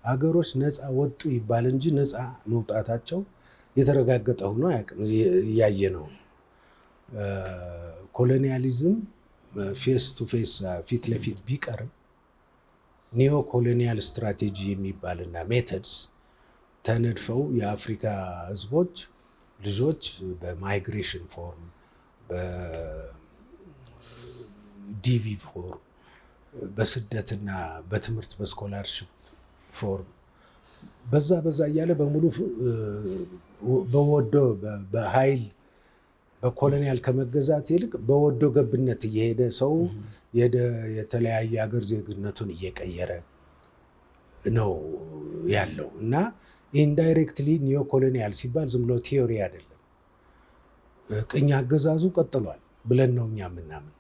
ሀገሮች ነፃ ወጡ ይባል እንጂ ነፃ መውጣታቸው የተረጋገጠ ሆኖ አያውቅም። እያየ ነው። ኮሎኒያሊዝም ፌስ ቱ ፌስ ፊት ለፊት ቢቀርም ኒዮ ኮሎኒያል ስትራቴጂ የሚባልና ሜተድስ ተነድፈው የአፍሪካ ህዝቦች ልጆች በማይግሬሽን ፎርም በዲቪ ፎርም በስደትና በትምህርት በስኮላርሽፕ ፎርም በዛ እያለ በሙሉ በወዶ በኃይል በኮሎኒያል ከመገዛት ይልቅ በወዶ ገብነት እየሄደ ሰው የተለያየ ሀገር ዜግነቱን እየቀየረ ነው ያለው እና ኢንዳይሬክትሊ ኒዮ ኮሎኒያል ሲባል ዝም ብሎ ቲዮሪ አይደለም። ቅኝ አገዛዙ ቀጥሏል ብለን ነው እኛ የምናምን።